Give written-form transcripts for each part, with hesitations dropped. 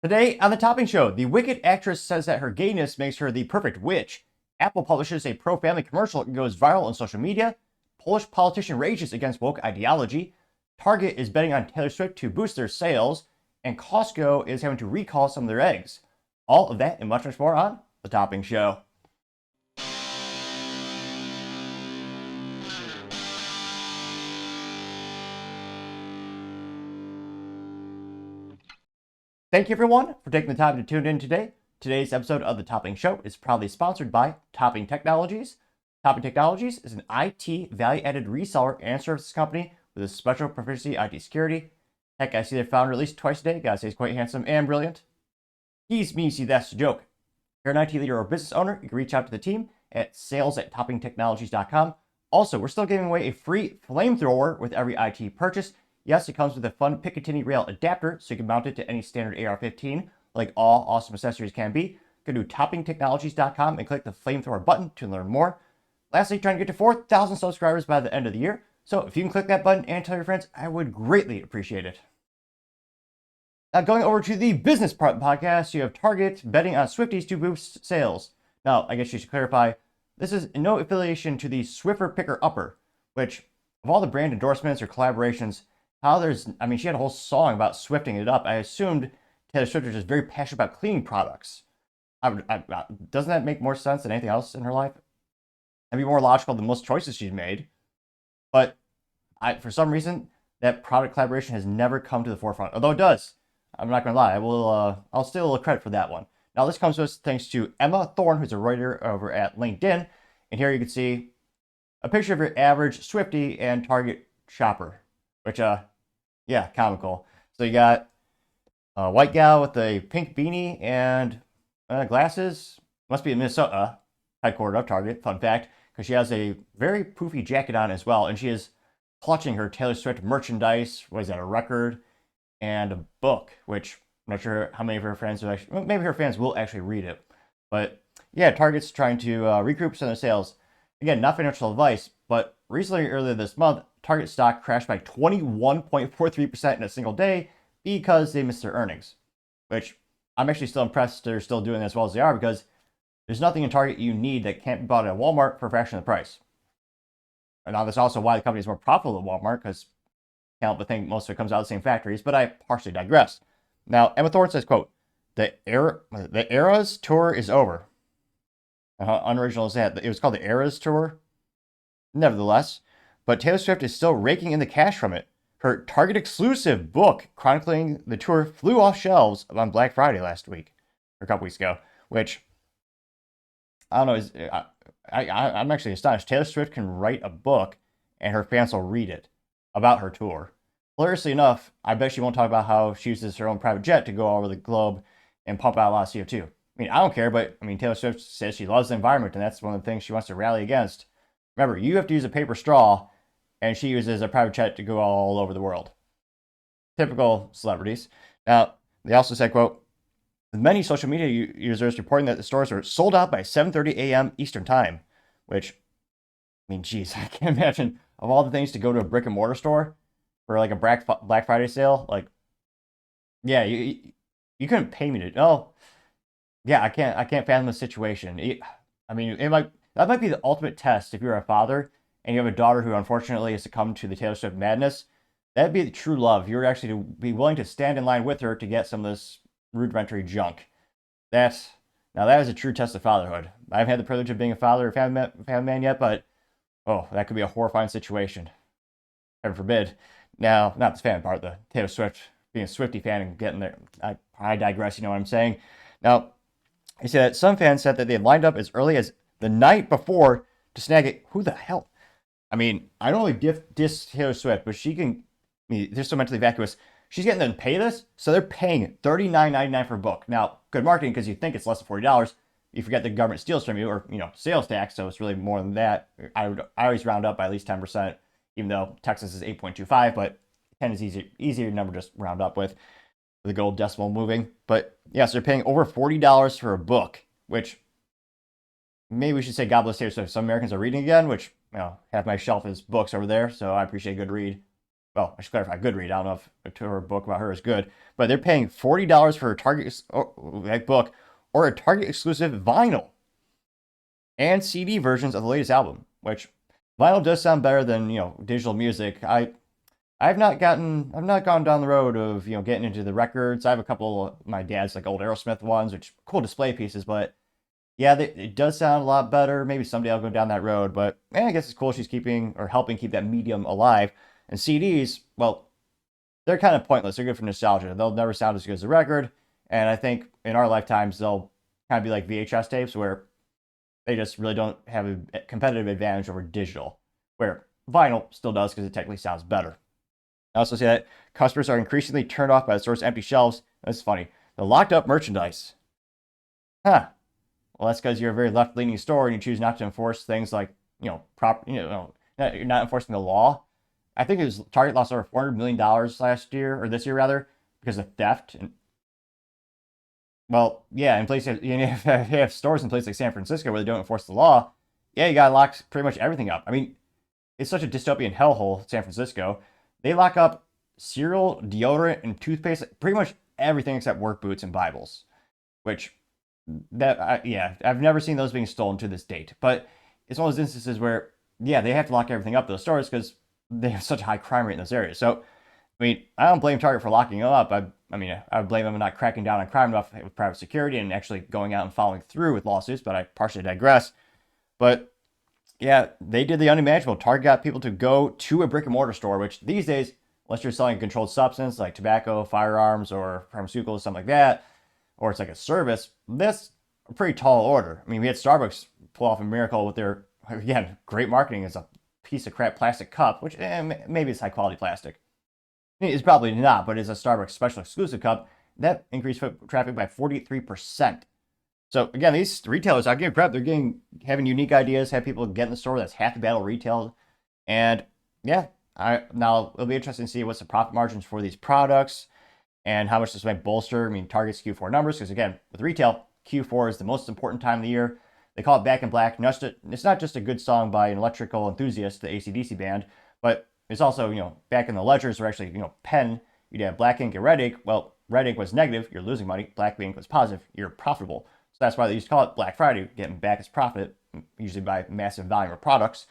Today on the Topping Show, the Wicked actress says that her gayness makes her the perfect witch. Apple publishes a pro-family commercial that goes viral on social media. Polish politician rages against woke ideology. Target is betting on Taylor Swift to boost their sales. And Costco is having to recall some of their eggs. All of that and much, much more on the Topping Show. Thank you everyone for taking the time to tune in today. Today's episode of the Topping Show is proudly sponsored by Topping Technologies. Topping Technologies is an IT value-added reseller and services company with a special proficiency IT security. Heck, I see their founder at least twice a day. Gotta say he's quite handsome and brilliant. He's me, see that's the joke. If you're an IT leader or business owner, you can reach out to the team at sales@toppingtechnologies.com. Also, we're still giving away a free Flamethrower with every IT purchase. Yes, it comes with a fun Picatinny rail adapter, so you can mount it to any standard AR-15, like all awesome accessories can be. Go to toppingtechnologies.com and click the Flamethrower button to learn more. Lastly, trying to get to 4,000 subscribers by the end of the year. So if you can click that button and tell your friends, I would greatly appreciate it. Now going over to the business part of the podcast, you have Target betting on Swifties to boost sales. Now, I guess you should clarify, this is no affiliation to the Swiffer Picker Upper, which of all the brand endorsements or collaborations, she had a whole song about swifting it up. I assumed Taylor Swift was just very passionate about cleaning products. Doesn't that make more sense than anything else in her life? That'd be more logical than most choices she's made. But for some reason, that product collaboration has never come to the forefront. Although it does. I'm not gonna lie. I'll steal a little credit for that one. Now this comes to us thanks to Emma Thorne, who's a writer over at LinkedIn. And here you can see a picture of your average Swiftie and Target shopper, which yeah, comical. So you got a white gal with a pink beanie and glasses. Must be in Minnesota, headquartered of Target. Fun fact, because she has a very poofy jacket on as well, and she is clutching her Taylor Swift merchandise. What is that? A record and a book, which I'm not sure how many of her fans will actually. Maybe her fans will actually read it, but yeah, Target's trying to recoup some of their sales. Again, not financial advice, but recently, earlier this month, Target stock crashed by 21.43% in a single day because they missed their earnings, which I'm actually still impressed they're still doing as well as they are, because there's nothing in Target you need that can't be bought at Walmart for a fraction of the price. And now that's also why the company is more profitable than Walmart, because I can't help but think most of it comes out of the same factories, but I partially digress. Now, Emma Thorne says, quote, the Eras tour is over. How unoriginal is that? It was called the Eras tour. Nevertheless, but Taylor Swift is still raking in the cash from it. Her Target exclusive book chronicling the tour flew off shelves on Black Friday last week, or a couple weeks ago, which I don't know. I'm actually astonished. Taylor Swift can write a book and her fans will read it about her tour. Hilariously enough, I bet she won't talk about how she uses her own private jet to go all over the globe and pump out a lot of CO2. I mean, I don't care, but Taylor Swift says she loves the environment, and that's one of the things she wants to rally against. Remember, you have to use a paper straw, and she uses a private jet to go all over the world. Typical celebrities. Now, they also said, quote, many social media users reporting that the stores are sold out by 7:30 a.m. Eastern time, which, geez, I can't imagine of all the things to go to a brick and mortar store for like a Black Friday sale. Like, yeah, you couldn't pay me to. Oh, yeah, I can't fathom the situation. That might be the ultimate test if you're a father and you have a daughter who unfortunately has succumbed to the Taylor Swift madness. That'd be the true love. You're actually to be willing to stand in line with her to get some of this rudimentary junk. Now that is a true test of fatherhood. I haven't had the privilege of being a father or family man yet, but that could be a horrifying situation. Heaven forbid. Now, not the fan part, the Taylor Swift, being a Swiftie fan and getting there. I digress, you know what I'm saying. Now, he said that some fans said that they had lined up as early as the night before to snag it. Who the hell? I don't really diss Taylor Swift, but she can, they're so mentally vacuous. She's getting them to pay this, so they're paying $39.99 for a book. Now, good marketing, because you think it's less than $40. You forget the government steals from you, or sales tax, so it's really more than that. I always round up by at least 10%, even though Texas is 8.25, but 10 is easier number to just round up with the gold decimal moving. But yeah, so they're paying over $40 for a book, which maybe we should say God bless Taylor Swift. Some Americans are reading again, which half my shelf is books over there, so I appreciate a good read. well, I should clarify, good read. I don't know if her book about her is good, but they're paying $40 for a Target book or a Target exclusive vinyl and CD versions of the latest album, which vinyl does sound better than, digital music. I've not gone down the road of, getting into the records. I have a couple of my dad's like old Aerosmith ones, which cool display pieces, but yeah, it does sound a lot better. Maybe someday I'll go down that road, but I guess it's cool she's keeping or helping keep that medium alive. And CDs, well, they're kind of pointless. They're good for nostalgia. They'll never sound as good as the record. And I think in our lifetimes, they'll kind of be like VHS tapes where they just really don't have a competitive advantage over digital, where vinyl still does because it technically sounds better. I also see that customers are increasingly turned off by the store's empty shelves. That's funny. The locked up merchandise. Huh. Well, that's because you're a very left-leaning store and you choose not to enforce things like, you're not enforcing the law. I think it was Target lost over $400 million last year, or this year rather, because of theft. And well, yeah, in places, you have stores in places like San Francisco where they don't enforce the law. Yeah, you gotta lock pretty much everything up. I mean, it's such a dystopian hellhole, San Francisco. They lock up cereal, deodorant, and toothpaste, pretty much everything except work boots and Bibles, which I've never seen those being stolen to this date. But it's one of those instances where, yeah, they have to lock everything up, those stores, because they have such a high crime rate in those areas. So, I mean, I don't blame Target for locking them up. I would blame them for not cracking down on crime enough with private security and actually going out and following through with lawsuits, but I partially digress. But yeah, they did the unimaginable. Target got people to go to a brick and mortar store, which these days, unless you're selling a controlled substance like tobacco, firearms, or pharmaceuticals, something like that, or it's like a service, that's a pretty tall order. I mean, we had Starbucks pull off a miracle with their, again, great marketing as a piece of crap plastic cup, which maybe it's high quality plastic. It's probably not, but it's a Starbucks special exclusive cup. That increased foot traffic by 43%. So again, these retailers, I give credit, they're having unique ideas, have people get in the store. That's half the battle retail. And yeah, now it'll be interesting to see what's the profit margins for these products and how much this might bolster. I mean, Target's Q4 numbers, because again, with retail, Q4 is the most important time of the year. They call it Back in Black. It's not just a good song by an electrical enthusiast, the AC/DC band, but it's also, back in the ledgers were actually, pen, you'd have black ink and red ink. Well, red ink was negative, you're losing money. Black ink was positive, you're profitable. So that's why they used to call it Black Friday, getting back its profit, usually by massive volume of products.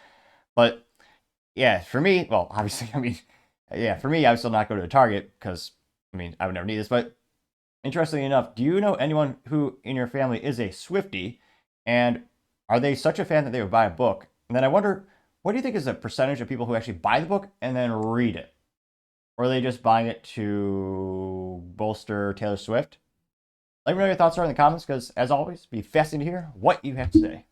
But yeah, for me, well, obviously, for me, I would still not go to a Target because, I would never need this. But interestingly enough, do you know anyone who in your family is a Swiftie? And are they such a fan that they would buy a book? And then I wonder, what do you think is the percentage of people who actually buy the book and then read it? Or are they just buying it to bolster Taylor Swift? Let me know your thoughts are in the comments, because as always, be fascinating to hear what you have to say.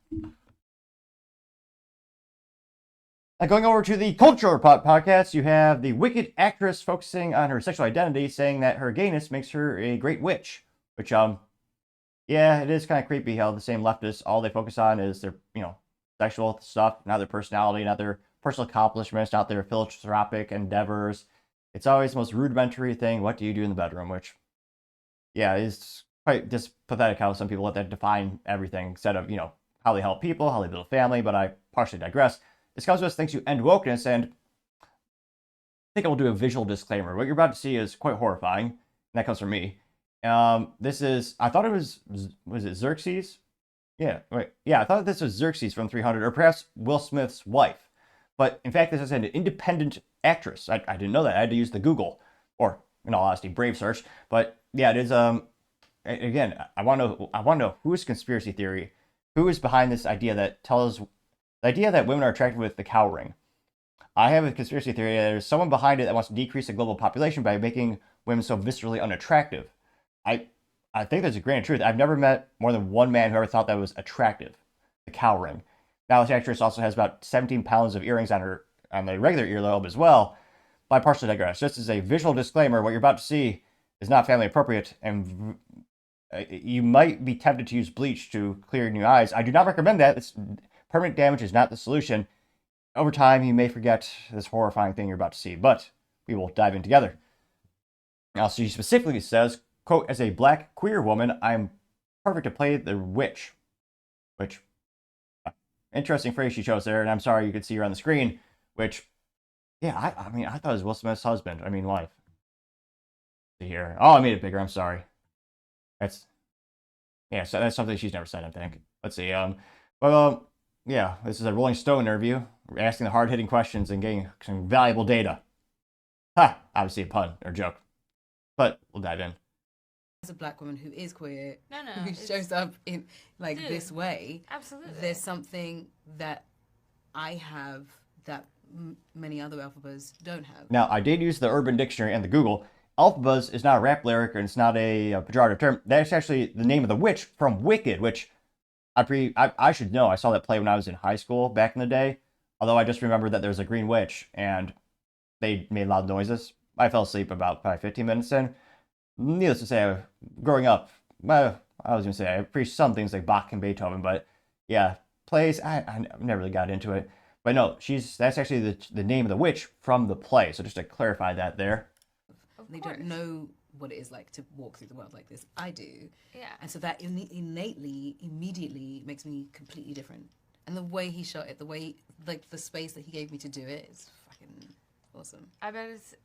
Now, going over to the Culture Report podcast, you have the wicked actress focusing on her sexual identity, saying that her gayness makes her a great witch. Which, yeah, it is kind of creepy how the same leftists, all they focus on is their, sexual stuff, not their personality, not their personal accomplishments, not their philanthropic endeavors. It's always the most rudimentary thing. What do you do in the bedroom? Which, yeah, is quite just pathetic how some people let that define everything instead of, how they help people, how they build a family. But I partially digress. This comes to us thanks to End Wokeness, and I think I will do a visual disclaimer. What you're about to see is quite horrifying, and that comes from me. This is, I thought it was it Xerxes? Yeah, right. Yeah, I thought this was Xerxes from 300, or perhaps Will Smith's wife. But in fact, this is an independent actress. I didn't know that. I had to use the Google, or in all honesty, Brave search. But yeah, it is. Again, I want to know whose conspiracy theory, who is behind this idea that tells the idea that women are attracted with the cow ring. I have a conspiracy theory that there's someone behind it that wants to decrease the global population by making women so viscerally unattractive. I think there's a grain of truth. I've never met more than one man who ever thought that was attractive. The cow ring. Now, this actress also has about 17 pounds of earrings on the regular earlobe as well. But I partially digress. Just as a visual disclaimer, what you're about to see is not family appropriate, and you might be tempted to use bleach to clear your new eyes. I do not recommend that. Permanent damage is not the solution. Over time, you may forget this horrifying thing you're about to see, but we will dive in together. Now, she specifically says, quote, as a black queer woman, I'm perfect to play the witch. Which, interesting phrase she chose there, and I'm sorry you could see her on the screen, which, Yeah, I mean, I thought it was Will Smith's husband. I mean, wife. See here. Oh, I made it bigger. I'm sorry. That's yeah. So that's something she's never said. I think. Let's see. But yeah. This is a Rolling Stone interview. We're asking the hard-hitting questions and getting some valuable data. Ha! Obviously a pun or joke, but we'll dive in. As a black woman who is queer, No, who shows up in like this way, absolutely. there's something that I have that many other alphabas don't have. Now, I did use the Urban Dictionary and the Google. Alphabas is not a rap lyric and it's not a pejorative term. That's actually the name of the witch from Wicked, which I should know. I saw that play when I was in high school back in the day. Although I just remember that there was a green witch and they made loud noises. I fell asleep about probably 15 minutes in. Needless to say, growing up, I was going to say I appreciate some things like Bach and Beethoven, but yeah, plays, I never really got into it. But no, that's actually the name of the witch from the play. So just to clarify that there. They don't know what it is like to walk through the world like this. I do. Yeah. And so that innately, immediately makes me completely different. And the way he shot it, the way, like the space that he gave me to do it is fucking awesome. I bet it's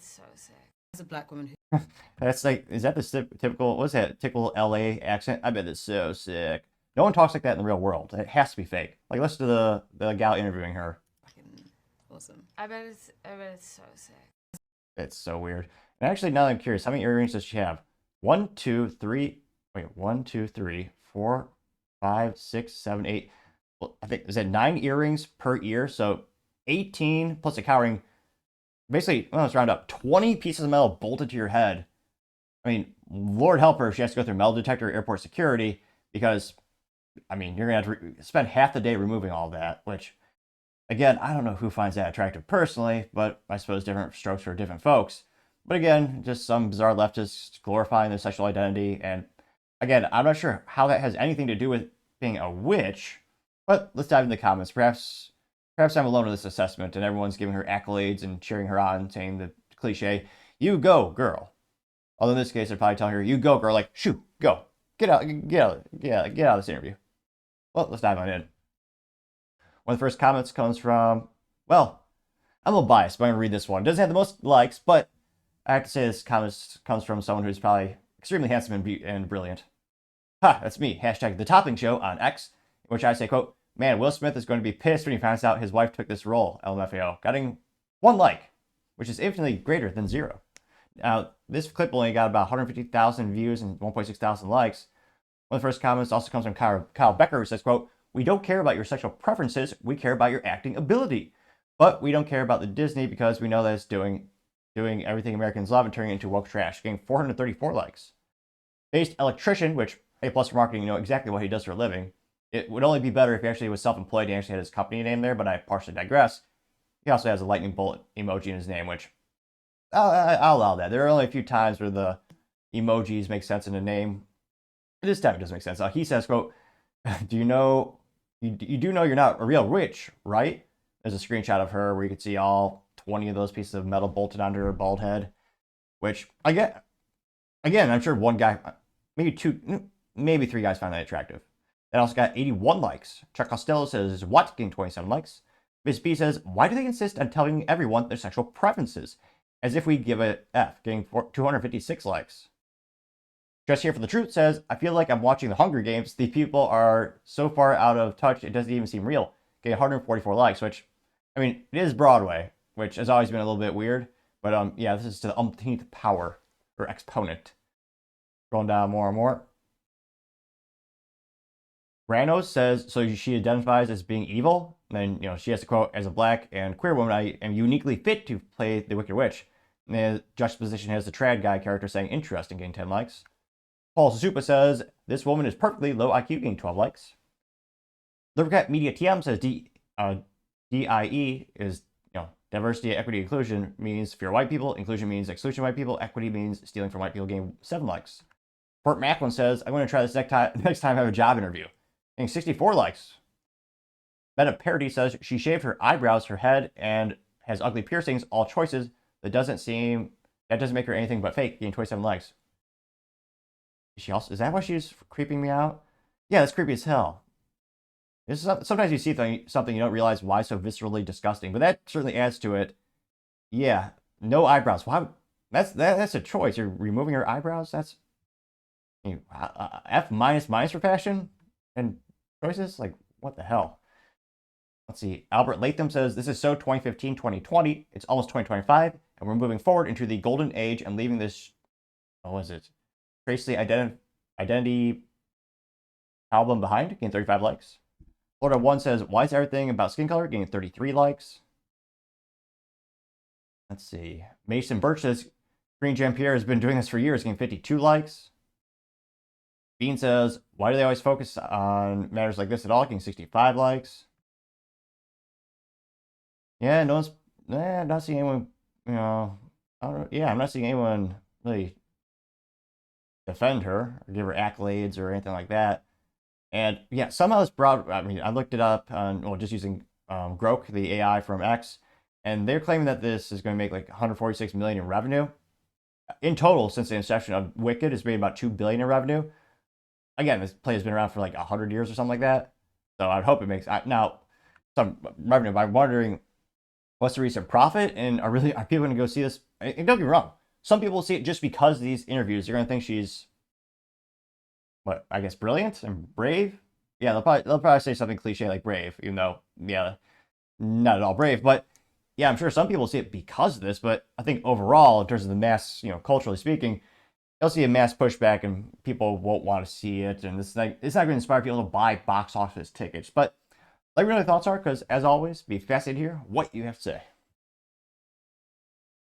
so sick. As a black woman who... That's like, is that the typical, what's that, typical LA accent? I bet it's so sick. No one talks like that in the real world. It has to be fake. Like, listen to the gal interviewing her. Fucking awesome. I bet it's so sick. It's so weird. And actually, now I'm curious, how many earrings does she have? 1, 2, 3, 4, 5, 6, 7, 8. Well, I think, is that 9 earrings per ear? So 18 plus a cowring. Basically, let's round up. 20 pieces of metal bolted to your head. I mean, Lord help her if she has to go through metal detector airport security because, I mean, you're going to have to spend half the day removing all that, which, again, I don't know who finds that attractive personally, but I suppose different strokes for different folks. But again, just some bizarre leftists glorifying their sexual identity. And again, I'm not sure how that has anything to do with being a witch, but let's dive into the comments. Perhaps I'm alone in this assessment and everyone's giving her accolades and cheering her on, saying the cliche, "You go, girl." Although in this case, they're probably telling her, "You go, girl," like, "Shoo, go. Get out of this interview." Well, let's dive on in. One of the first comments comes from, well, I'm a little biased, but I'm going to read this one. It doesn't have the most likes, but I have to say this comment comes from someone who's probably extremely handsome and brilliant. Ha, that's me. Hashtag The Topping Show on X, in which I say, quote, "Man, Will Smith is going to be pissed when he finds out his wife took this role, LMFAO." Getting 1 like, which is infinitely greater than 0. Now, this clip only got about 150,000 views and 1.6 thousand likes. One of the first comments also comes from Kyle Becker, who says, quote, "We don't care about your sexual preferences, we care about your acting ability. But we don't care about the Disney because we know that it's doing everything Americans love and turning it into woke trash," getting 434 likes. Based Electrician, which, A+ for marketing, you know exactly what he does for a living. It would only be better if he actually was self-employed and actually had his company name there, but I partially digress. He also has a lightning bolt emoji in his name, which I'll allow that. There are only a few times where the emojis make sense in a name. This time it doesn't make sense. He says, quote, "Do you know, you do know you're not a real witch, right?" There's a screenshot of her where you can see all 20 of those pieces of metal bolted onto her bald head, which, again, I'm sure one guy, maybe 2, maybe 3 guys find that attractive. It also got 81 likes. Chuck Costello says, "What?" getting 27 likes. Miss B says, "Why do they insist on telling everyone their sexual preferences? As if we'd give a F," getting 256 likes. Just Here for the Truth says, "I feel like I'm watching the Hunger Games. These people are so far out of touch, it doesn't even seem real," getting 144 likes, which, I mean, it is Broadway, which has always been a little bit weird. But yeah, this is to the umpteenth power, or exponent. Going down more and more. Rano says, so she identifies as being evil. And then, she has to quote, "As a black and queer woman, I am uniquely fit to play the Wicked Witch." And the juxtaposition has the trad guy character saying, "Interesting," getting 10 likes. Paul Suzupa says, "This woman is perfectly low IQ," getting 12 likes. Livercat Media TM says, DIE is, diversity, equity, inclusion means fear white people. Inclusion means exclusion of white people. Equity means stealing from white people, getting 7 likes. Fort Macklin says, "I'm going to try this next time I have a job interview," getting 64 likes. Meta Parody says, "She shaved her eyebrows, her head, and has ugly piercings. All choices. That doesn't make her anything but fake," getting 27 likes. Is that why she's creeping me out? Yeah, that's creepy as hell. Sometimes you see something you don't realize why it's so viscerally disgusting, but that certainly adds to it. Yeah, no eyebrows. Why? That's a choice. You're removing your eyebrows. That's F minus minus for fashion and choices. Like what the hell? Let's see. Albert Latham says this is so 2015, 2020. It's almost 2025, and we're moving forward into the golden age and leaving this. What was it? Tracy identity album behind. Gained 35 likes. Florida 1 says, why is everything about skin color? Getting 33 likes. Let's see. Mason Birch says, Green Jam Pierre has been doing this for years, getting 52 likes. Bean says, why do they always focus on matters like this at all? Getting 65 likes. Yeah, no one's, I'm not seeing anyone, I'm not seeing anyone really defend her or give her accolades or anything like that. And yeah, somehow this brought, I looked it up on, just using Grok, the AI from X, and they're claiming that this is going to make like 146 million in revenue. In total, since the inception of Wicked, it's made about 2 billion in revenue. Again, this play has been around for like 100 years or something like that. So I'd hope it makes, now, some revenue. But I'm wondering, what's the recent profit? And are people going to go see this? And don't get me wrong, some people will see it just because of these interviews. They're going to think she's, I guess brilliant and brave. Yeah, they'll probably say something cliche like brave, even though, yeah, not at all brave. But yeah, I'm sure some people see it because of this. But I think overall, in terms of the mass, culturally speaking, they'll see a mass pushback and people won't want to see it. And it's not going to inspire people to buy box office tickets. But let me know what your thoughts are, because as always, be fascinated to hear what you have to say.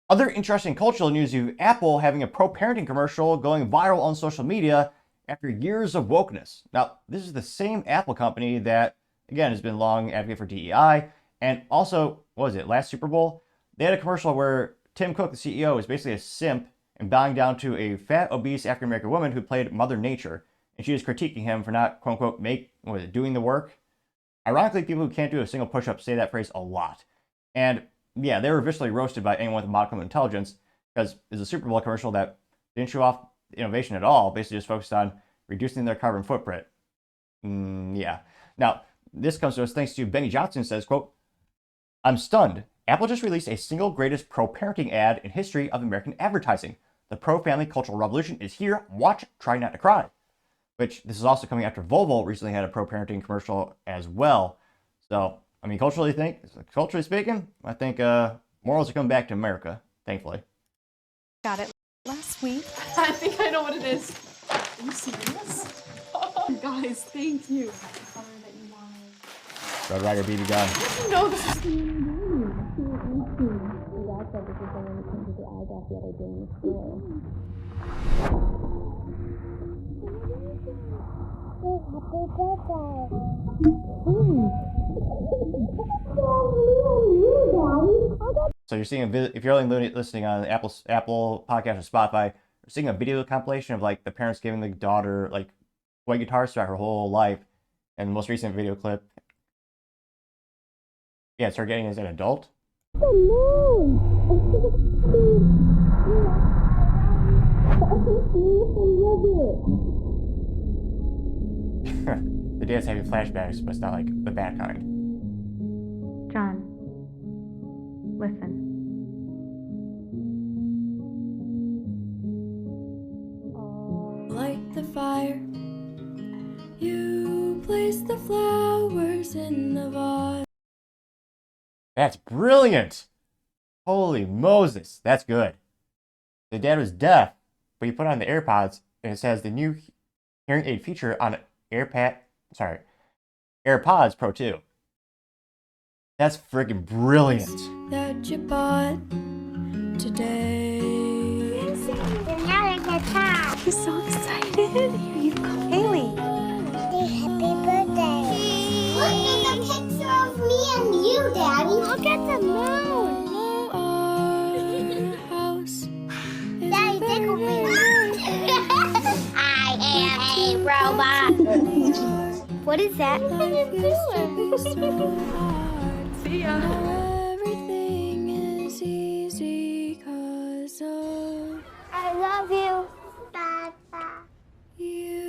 Other interesting cultural news: you have Apple having a pro-parenting commercial going viral on social media after years of wokeness. Now, this is the same Apple company that, again, has been long advocate for DEI. And also, what was it, last Super Bowl? They had a commercial where Tim Cook, the CEO, is basically a simp and bowing down to a fat, obese African-American woman who played Mother Nature. And she was critiquing him for not, quote unquote, doing the work. Ironically, people who can't do a single push-up say that phrase a lot. And yeah, they were viciously roasted by anyone with a modicum of intelligence, because it's a Super Bowl commercial that didn't show off innovation at all, basically just focused on reducing their carbon footprint. Yeah. Now, this comes to us thanks to Benny Johnson, who says, quote, I'm stunned. Apple just released a single greatest pro-parenting ad in history of American advertising. The pro-family cultural revolution is here. Watch, try not to cry. Which, this is also coming after Volvo recently had a pro-parenting commercial as well. So, culturally speaking, I think morals are coming back to America, thankfully. Got it last week. I think I know what it is. Are you serious? Guys, thank you. The color that you wanted. Red Ryder BB gun. No, this is So you're seeing if you're only listening on Apple Podcast or Spotify, you're seeing a video compilation of like the parents giving the daughter like toy guitars throughout her whole life, and the most recent video clip. Yeah, it's her getting as an adult. The dad's having flashbacks, but it's not like the bad kind. John, listen. Light the fire. You place the flowers in the vase. That's brilliant! Holy Moses, that's good. The dad was deaf, but he put on the AirPods, and it says the new hearing aid feature on AirPods Pro 2. That's freaking brilliant. That you bought today. He's so excited. Here you go, Haley. Happy birthday. Look at the picture of me and you, Daddy. Look at the moon. Daddy, take a moon. I am a robot. What is that? See ya. Everything is easy 'cause of I love you, Papa. you.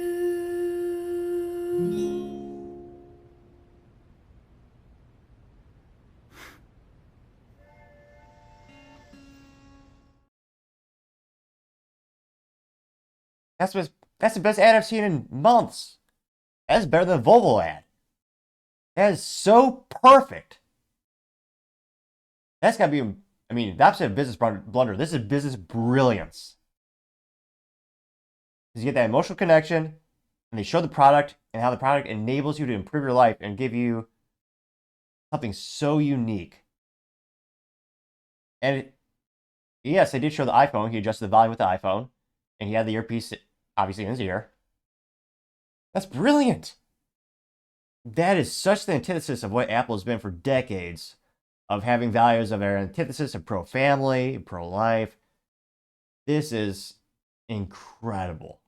That's the best ad I've seen in months. That's better than the Volvo ad. That is so perfect. That's gotta be, I mean, the opposite of business blunder. This is business brilliance. Because you get that emotional connection, and they show the product and how the product enables you to improve your life and give you something so unique. And yes, they did show the iPhone. He adjusted the volume with the iPhone, and he had the earpiece obviously in his ear. That's brilliant. That is such the antithesis of what Apple has been for decades, of having values of our antithesis of pro-family, pro-life. This is incredible.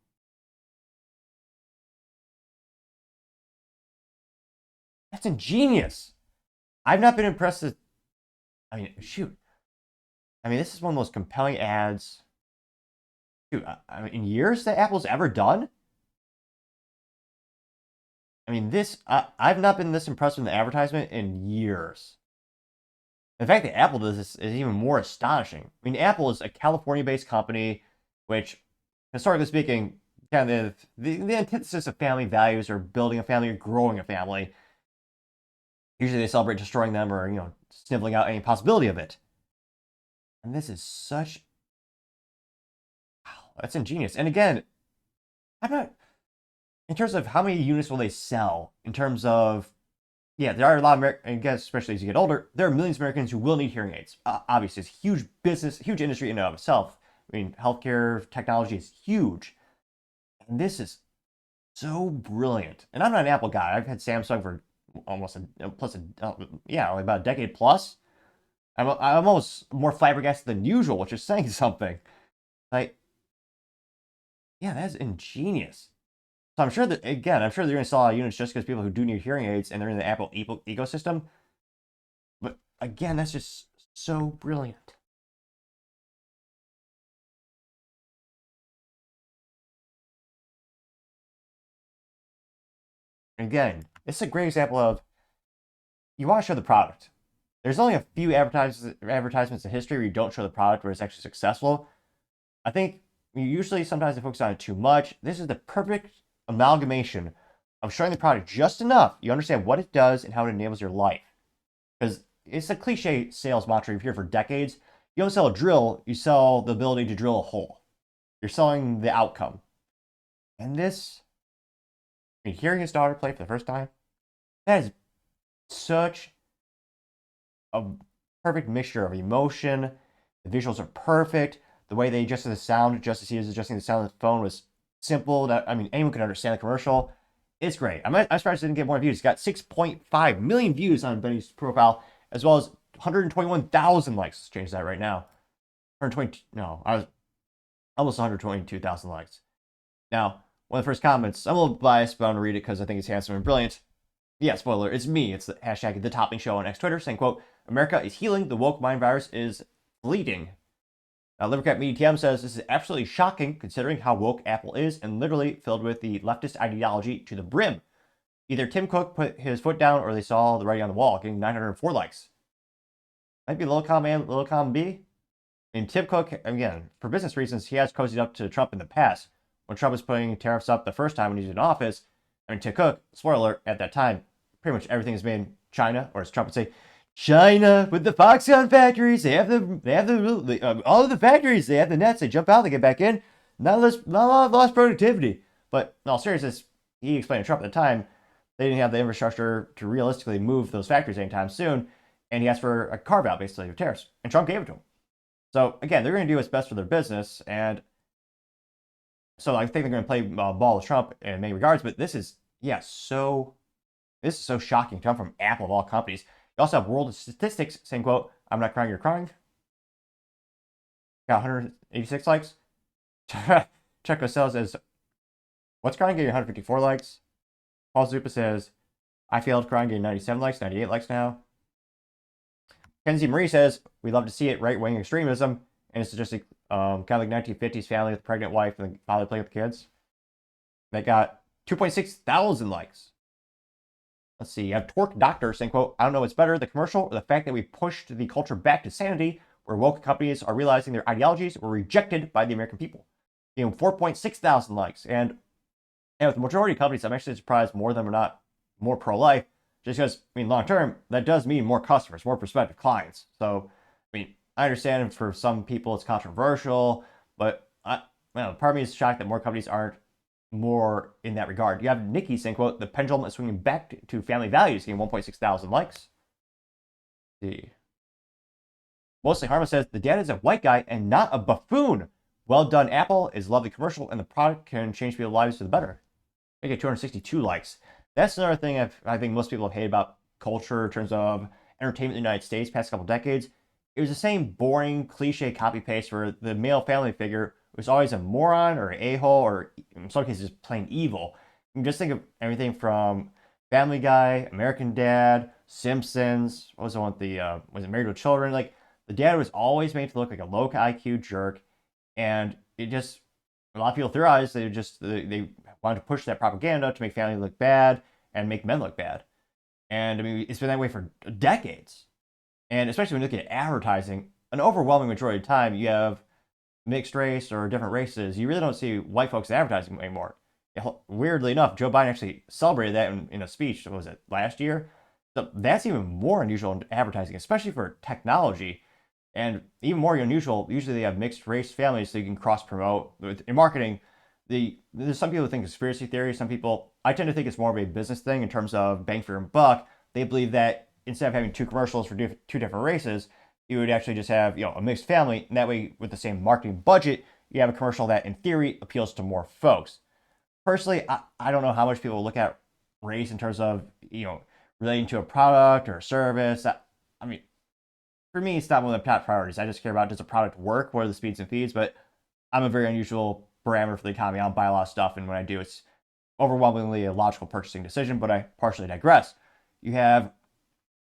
That's ingenious. I've not been impressed with, I mean, shoot. I mean, this is one of the most compelling ads, shoot, I mean, in years that Apple's ever done. I mean, I've not been this impressed with the advertisement in years. The fact that Apple does this is even more astonishing. I mean, Apple is a California-based company, which, historically speaking, kind of the antithesis of family values are building a family or growing a family. Usually they celebrate destroying them or, sniveling out any possibility of it. And this is such, wow, that's ingenious. And again, I'm not, in terms of how many units will they sell, in terms of, yeah, there are a lot of Americans, I guess, especially as you get older, there are millions of Americans who will need hearing aids. Obviously, it's a huge business, huge industry in and of itself. I mean, healthcare technology is huge. And this is so brilliant. And I'm not an Apple guy. I've had Samsung for almost about a decade plus. I'm almost more flabbergasted than usual, which is saying something. Like, yeah, that's ingenious. So I'm sure that, again, they're going to sell a lot of units just because people who do need hearing aids and they're in the Apple ecosystem. But again, that's just so brilliant. Again, it's a great example of, you want to show the product. There's only a few advertisements in history where you don't show the product where it's actually successful. I think sometimes they focus on it too much. This is the perfect amalgamation of showing the product just enough. You understand what it does and how it enables your life. Because it's a cliche sales mantra you've heard for decades. You don't sell a drill, you sell the ability to drill a hole. You're selling the outcome. And this, hearing his daughter play for the first time, that is such a perfect mixture of emotion. The visuals are perfect. The way they adjusted the sound, just as he was adjusting the sound of the phone, was simple. Anyone can understand the commercial. It's great. I'm surprised it didn't get more views. It's got 6.5 million views on Benny's profile, as well as 121,000 likes. Let's change that right now. I was almost 122,000 likes. Now, one of the first comments, I'm a little biased, but I'm going to read it because I think it's handsome and brilliant. Yeah, spoiler, it's me. It's the hashtag The Topping Show on X Twitter saying, quote, "America is healing. The woke mind virus is fleeting." Livercat Media TM says, "This is absolutely shocking considering how woke Apple is and literally filled with the leftist ideology to the brim. Either Tim Cook put his foot down or they saw the writing on the wall," getting 904 likes. Might be Lil Column A, Lil Column B. And Tim Cook, again, for business reasons, he has cozied up to Trump in the past. When Trump was putting tariffs up the first time when he was in office, Tim Cook, spoiler alert, at that time, pretty much everything is made in China, or as Trump would say, China with the Foxconn factories. They have all of the factories. They have the nets. They jump out. They get back in. Not a lot of lost productivity. But in all seriousness, he explained to Trump at the time they didn't have the infrastructure to realistically move those factories anytime soon, and he asked for a carve out basically of tariffs, and Trump gave it to him. So again, they're going to do what's best for their business, and so I think they're going to play ball with Trump in many regards. But this is so shocking to come from Apple of all companies. You also have World Statistics saying, quote, "I'm not crying, you're crying." Got 186 likes. Checo Sells says, "What's crying?" Getting 154 likes. Paul Zupa says, "I failed crying," getting 97 likes, 98 likes now. Kenzie Marie says, "We love to see it, right-wing extremism." And it's just kind of like 1950s family with a pregnant wife and the father playing with the kids. They got 2.6 thousand likes. Let's see, you have Torque Doctor saying, quote, "I don't know what's better, the commercial or the fact that we pushed the culture back to sanity where woke companies are realizing their ideologies were rejected by the American people. 4.6 thousand likes. And with the majority of companies, I'm actually surprised more of them are not more pro-life, just because, long term, that does mean more customers, more prospective clients. So, I understand for some people it's controversial, but part of me is shocked that more companies aren't more in that regard. You have Nikki saying, quote, the pendulum is swinging back to family values, getting 1.6 thousand likes. Let's see. Mostly Harma says, the dad is a white guy and not a buffoon. Well done, Apple is a lovely commercial, and the product can change people's lives for the better. I get 262 likes. That's another thing I think most people have hated about culture in terms of entertainment in the United States past couple decades. It was the same boring, cliche copy-paste where the male family figure was always a moron or an a-hole or, in some cases, plain evil. You can just think of everything from Family Guy, American Dad, Simpsons, what was the one with the, was it Married with Children? Like, the dad was always made to look like a low IQ jerk, and it just, a lot of people theorized they wanted to push that propaganda to make family look bad and make men look bad. And it's been that way for decades. And especially when you look at advertising, an overwhelming majority of the time you have mixed race or different races. You really don't see white folks advertising anymore. Weirdly enough, Joe Biden actually celebrated that in a speech, what was it, last year? So that's even more unusual in advertising, especially for technology. And even more unusual, usually they have mixed race families so you can cross-promote. In marketing, there's some people who think conspiracy theory. Some people, I tend to think it's more of a business thing in terms of bang for your buck. They believe that instead of having two commercials for two different races, you would actually just have a mixed family. And that way, with the same marketing budget, you have a commercial that, in theory, appeals to more folks. Personally, I don't know how much people look at race in terms of relating to a product or a service. For me, it's not one of the top priorities. I just care about, does a product work? What are the speeds and feeds? But I'm a very unusual parameter for the economy. I don't buy a lot of stuff, and when I do, it's overwhelmingly a logical purchasing decision, but I partially digress. You have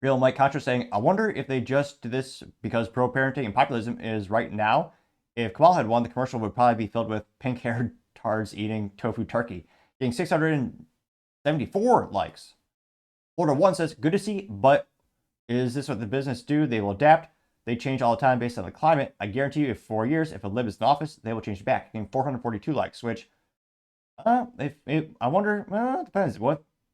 Real Mike Contra saying, I wonder if they just did this because pro-parenting and populism is right now. If Kamal had won, the commercial would probably be filled with pink-haired tards eating tofu turkey, getting 674 likes. Florida 1 says, good to see, but is this what the business do? They will adapt. They change all the time based on the climate. I guarantee you, if 4 years, if a lib is in office, they will change it back. Getting 442 likes, which, I wonder, it depends.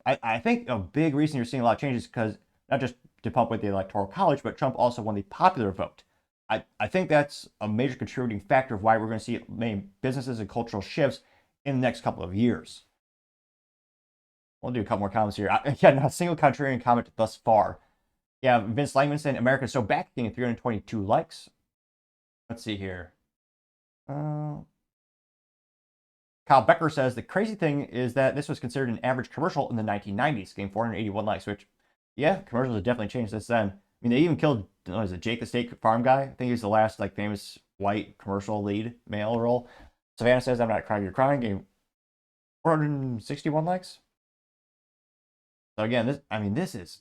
I think a big reason you're seeing a lot of changes because not just to pump with the Electoral College, but Trump also won the popular vote. I think that's a major contributing factor of why we're going to see many businesses and cultural shifts in the next couple of years. We'll do a couple more comments here. Yeah, not a single contrarian comment thus far. Yeah, Vince Langman saying America's so back, getting 322 likes. Let's see here. Kyle Becker says the crazy thing is that this was considered an average commercial in the 1990s, getting 481 likes, which, yeah, commercials have definitely changed since then. They even killed, Jake the Steak Farm Guy? I think he was the last famous white commercial lead male role. Savannah says, I'm not crying, you're crying, getting 461 likes. So again, this is...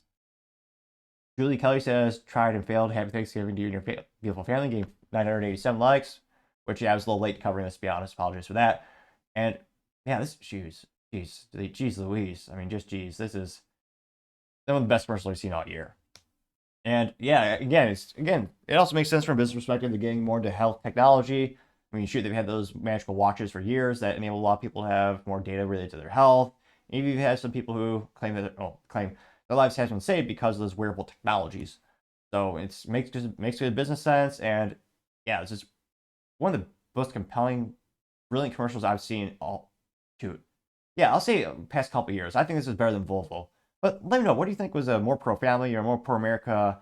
Julie Kelly says, tried and failed. Happy Thanksgiving to you and your beautiful family. Getting 987 likes, which I was a little late covering this, to be honest. Apologize for that. And yeah, geez Louise. Just geez. This is one of the best commercials I've seen all year. And yeah, again, it also makes sense from a business perspective. They're getting more into health technology. Shoot, they've had those magical watches for years that enable a lot of people to have more data related to their health. Maybe you've had some people who claim their lives have been saved because of those wearable technologies. So it makes good business sense. And yeah, this is one of the most compelling, brilliant commercials I've seen I'll say past couple of years. I think this is better than Volvo. But let me know, what do you think was a more pro-family or more pro-America,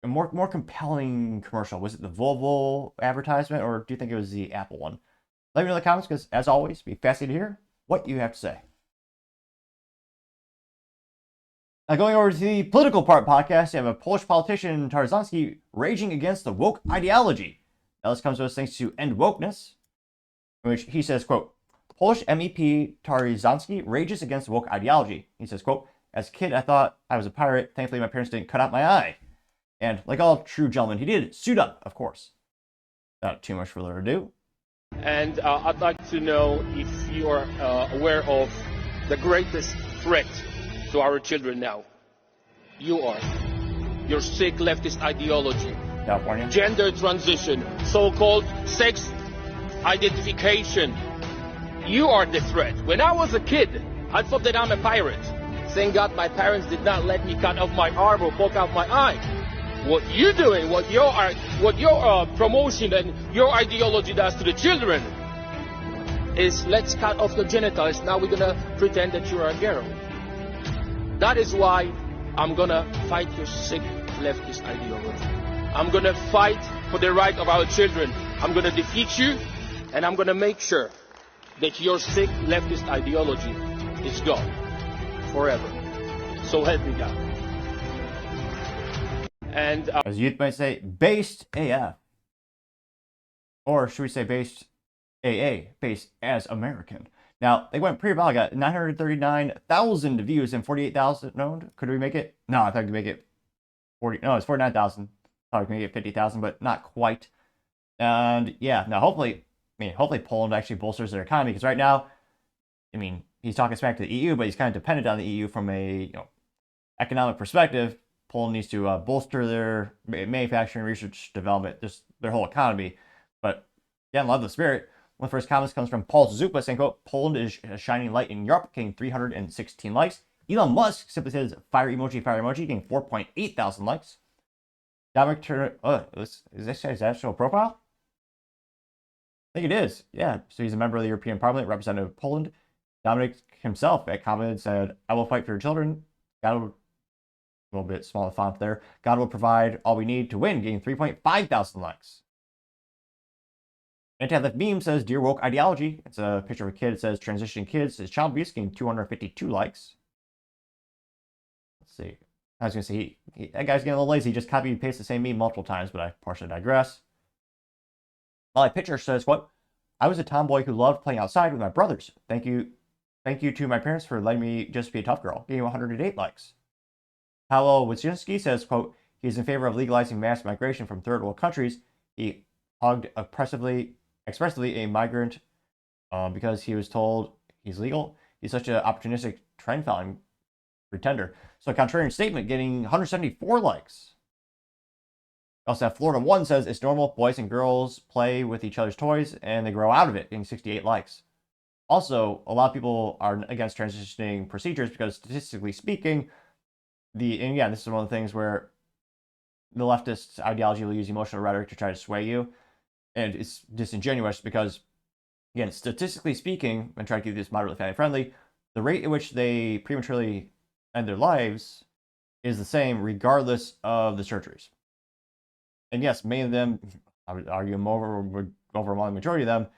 a more compelling commercial? Was it the Volvo advertisement, or do you think it was the Apple one? Let me know in the comments, because as always, be fascinated to hear what you have to say. Now, going over to the political part podcast, you have a Polish politician, Tarczysnki, raging against the woke ideology. Now, this comes to us thanks to End Wokeness, in which he says, quote, Polish MEP Tarczysnki rages against woke ideology. He says, quote, as a kid, I thought I was a pirate. Thankfully, my parents didn't cut out my eye. And like all true gentlemen, he did suit up, of course. Without too much further ado. And I'd like to know if you are aware of the greatest threat to our children now. You are. Your sick leftist ideology. California. Gender transition. So-called sex identification. You are the threat. When I was a kid, I thought that I'm a pirate. Thank God my parents did not let me cut off my arm or poke out my eye. What you're doing, what your promotion and your ideology does to the children is let's cut off your genitals. Now we're gonna pretend that you're a girl. That is why I'm gonna fight your sick leftist ideology. I'm gonna fight for the right of our children. I'm gonna defeat you, and I'm gonna make sure that your sick leftist ideology is gone forever. So help me God. And as youth might say, based AF. Or should we say based AA, based as American. Now, they went pretty well. I got 939,000 views and 48,000. No, could we make it? No, I thought we could make it 40. No, it's 49,000. Thought we could make it 50,000, but not quite. And yeah, now hopefully Poland actually bolsters their economy, because right now, I mean, he's talking smack to the EU, but he's kind of dependent on the EU from a economic perspective. Poland needs to bolster their manufacturing, research, development, just their whole economy. But yeah, I love the spirit. One of the first comments comes from Paul Zupa saying, quote, Poland is a shining light in Europe, getting 316 likes. Elon Musk simply says fire emoji, getting 4.8 thousand likes. Dominic Turner, is this his actual profile? I think it is. Yeah. So he's a member of the European Parliament, representative of Poland. Dominic himself at commented said, I will fight for your children. God will, a little bit smaller font there. God will provide all we need to win, getting 3.5 thousand likes. Anti-left meme says, Dear woke ideology. It's a picture of a kid. It says, transitioning kids is child abuse, getting 252 likes. Let's see. I was going to say, that guy's getting a little lazy. He just copy and paste the same meme multiple times, but I partially digress. My picture says, what? I was a tomboy who loved playing outside with my brothers. Thank you to my parents for letting me just be a tough girl. Getting 108 likes. Paolo Wyszynski says, quote, he's in favor of legalizing mass migration from third world countries. He hugged expressively a migrant because he was told he's legal. He's such an opportunistic trend-following pretender. So a contrarian statement getting 174 likes. Also have Florida 1 says, it's normal, boys and girls play with each other's toys and they grow out of it, getting 68 likes. Also, a lot of people are against transitioning procedures because statistically speaking, and again, this is one of the things where the leftist ideology will use emotional rhetoric to try to sway you. And it's disingenuous because, again, statistically speaking, and try to keep this moderately family friendly, the rate at which they prematurely end their lives is the same regardless of the surgeries. And yes, many of them, I would argue overwhelming majority of them,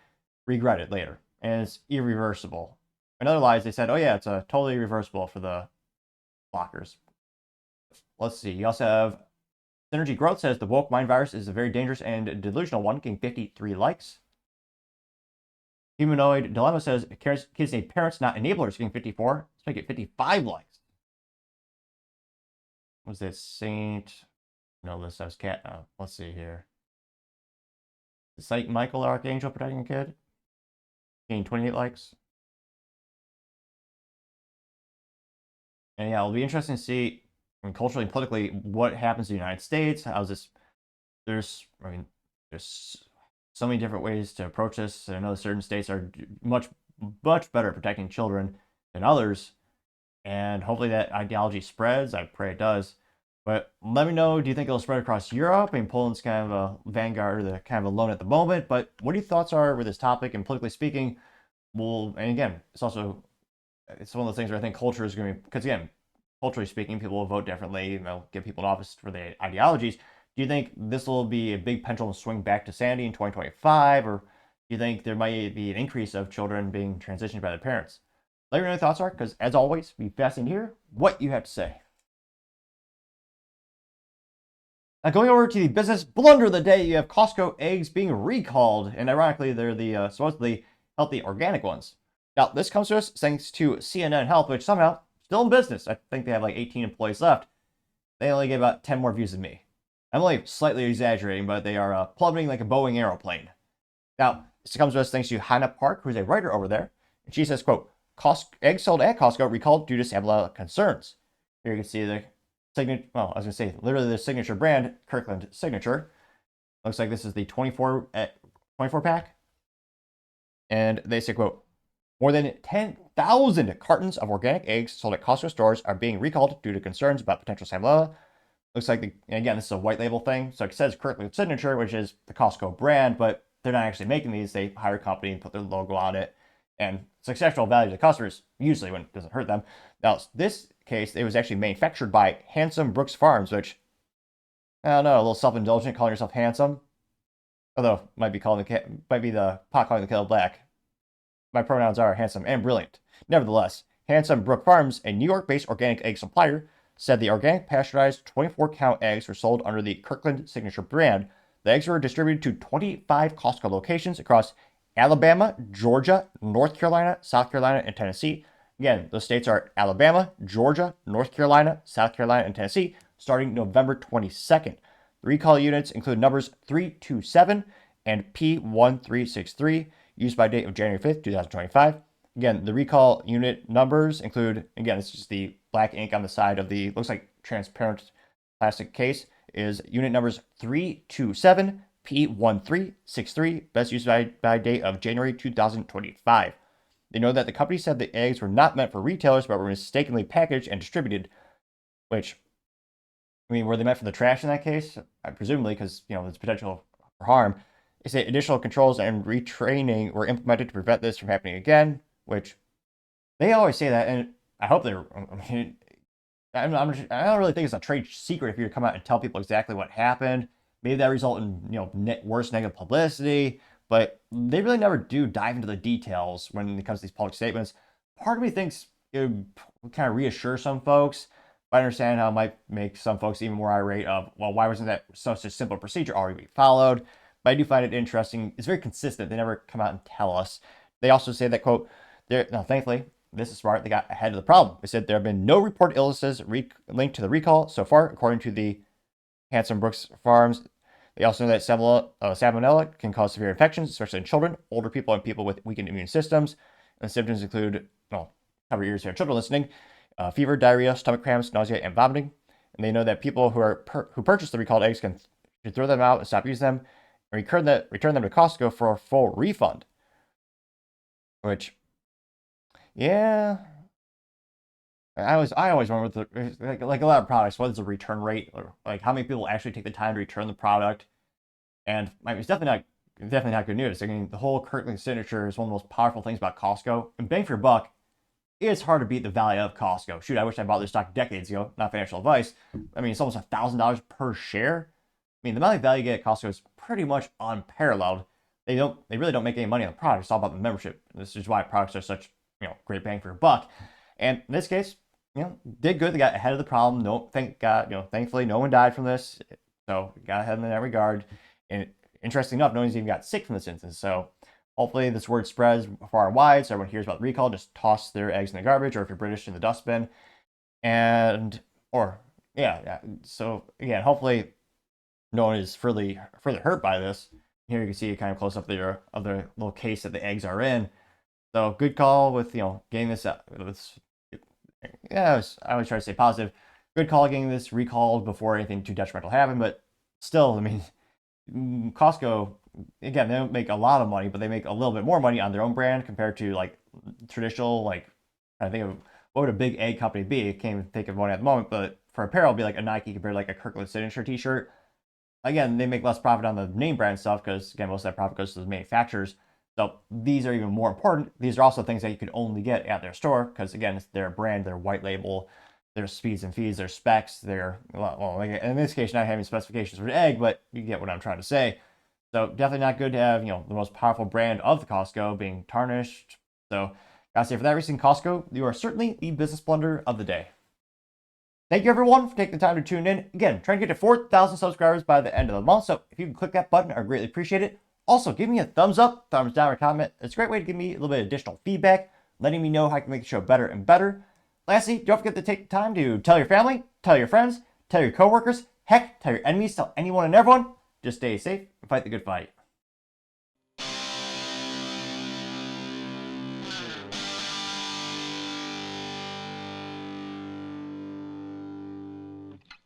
regret it later. And it's irreversible. In other lies, they said, oh yeah, it's totally reversible for the blockers. Let's see. You also have Synergy Growth says the woke mind virus is a very dangerous and delusional one, getting 53 likes. Humanoid Dilemma says kids need parents, not enablers, getting 54. Let's make it 55 likes. Was this Saint? No, this says cat. Let's see here. The Saint Michael Archangel protecting a kid, getting 28 likes. And yeah, it'll be interesting to see, culturally and politically, what happens in the United States. How's this? There's so many different ways to approach this. I know certain states are much better at protecting children than others, and hopefully that ideology spreads. I pray it does. But let me know, do you think it'll spread across Europe? I mean, Poland's kind of a vanguard, or kind of alone at the moment. But what do your thoughts are with this topic? And politically speaking, and again, it's one of those things where I think culture is going to be, because again, culturally speaking, people will vote differently, give people in office for their ideologies. Do you think this will be a big pendulum swing back to sanity in 2025, or do you think there might be an increase of children being transitioned by their parents? Let me know your thoughts are, because as always, be fascinating to hear what you have to say. Now going over to the business blunder of the day, you have Costco Eggs being recalled, and ironically, they're the supposedly healthy organic ones. Now, this comes to us thanks to CNN Health, which somehow still in business. I think they have like 18 employees left. They only get about 10 more views than me. I'm only slightly exaggerating, but they are plummeting like a Boeing aeroplane. Now, this comes to us thanks to Hannah Park, who's a writer over there. And she says, quote, eggs sold at Costco recalled due to salmonella concerns. Here you can see the signature, well, I was going to say, literally the signature brand, Kirkland Signature. Looks like this is the 24 pack. And they say, quote, more than 10,000 cartons of organic eggs sold at Costco stores are being recalled due to concerns about potential salmonella. Looks like, again, this is a white label thing. So it says Kirkland Signature, which is the Costco brand, but they're not actually making these. They hire a company and put their logo on it. And it's exceptional value to customers, usually when it doesn't hurt them. Now, this case, it was actually manufactured by Handsome Brooks Farms, which, I don't know, a little self-indulgent calling yourself handsome. Although, might be the pot calling the kettle black. My pronouns are handsome and brilliant. Nevertheless, Handsome Brook Farms, a New York-based organic egg supplier, said the organic pasteurized 24-count eggs were sold under the Kirkland Signature brand. The eggs were distributed to 25 Costco locations across Alabama, Georgia, North Carolina, South Carolina, and Tennessee. Again, those states are Alabama, Georgia, North Carolina, South Carolina, and Tennessee, starting November 22nd. The recall units include numbers 327 and P1363, used by date of January 5th, 2025. Again, the recall unit numbers include, again, it's just the black ink on the side of the, looks like transparent plastic case, is unit numbers 327, P1363, best used by date of January 2025. They know that the company said the eggs were not meant for retailers, but were mistakenly packaged and distributed, which, I mean, were they meant for the trash in that case? Presumably, because, there's potential for harm. They say additional controls and retraining were implemented to prevent this from happening again, which they always say that, and I hope they're, I don't really think it's a trade secret if you come out and tell people exactly what happened. Maybe that result in worse negative publicity, but they really never do dive into the details when it comes to these public statements. Part of me thinks it would kind of reassure some folks. I understand how it might make some folks even more irate of, well, why wasn't that such a simple procedure already followed? But I do find it interesting. It's very consistent. They never come out and tell us. They also say that, quote, thankfully, this is smart, they got ahead of the problem. They said there have been no reported illnesses linked to the recall so far, according to the Handsome Brooks Farms. They also know that salmonella can cause severe infections, especially in children, older people, and people with weakened immune systems. And the symptoms include, cover your ears here, children listening, fever, diarrhea, stomach cramps, nausea, and vomiting. And they know that people who purchase the recalled eggs should throw them out and stop using them, and return them to Costco for a full refund. Which, yeah, I always wonder with like a lot of products, what is the return rate, or like how many people actually take the time to return the product? And it's definitely not good news. I mean, the whole Kirkland Signature is one of the most powerful things about Costco. And bang for your buck, it's hard to beat the value of Costco. Shoot, I wish I bought this stock decades ago. Not financial advice. I mean, it's almost $1,000 per share. I mean, the amount of value you get at Costco is pretty much unparalleled. They really don't make any money on the product. It's all about the membership. This is why products are such, great bang for your buck. And in this case, did good. They got ahead of the problem. Thank God, thankfully no one died from this. So got ahead in that regard. And interesting enough, no one's even got sick from this instance. So hopefully this word spreads far and wide, so everyone hears about the recall. Just toss their eggs in the garbage, or if you're British, in the dustbin. So again, hopefully no one is further hurt by this. Here you can see a kind of close up there of the little case that the eggs are in. So good call with getting this out. I always try to stay positive. Good call getting this recalled before anything too detrimental happened. But still, I mean, Costco, again, they don't make a lot of money, but they make a little bit more money on their own brand compared to like traditional, I think of what would a big egg company be? I can't even think of one at the moment, but for apparel, it'd be like a Nike compared to like a Kirkland Signature t-shirt. Again, they make less profit on the name brand stuff because, again, most of that profit goes to the manufacturers. So these are even more important. These are also things that you could only get at their store because, again, it's their brand, their white label, their speeds and fees, their specs, in this case, not having specifications for the egg, but you get what I'm trying to say. So definitely not good to have, the most powerful brand of the Costco being tarnished. So gotta say, for that reason, Costco, you are certainly the business blunder of the day. Thank you, everyone, for taking the time to tune in. Again, trying to get to 4,000 subscribers by the end of the month. So if you can click that button, I greatly appreciate it. Also, give me a thumbs up, thumbs down, or comment. It's a great way to give me a little bit of additional feedback, letting me know how I can make the show better and better. Lastly, don't forget to take the time to tell your family, tell your friends, tell your coworkers, heck, tell your enemies, tell anyone and everyone. Just stay safe and fight the good fight.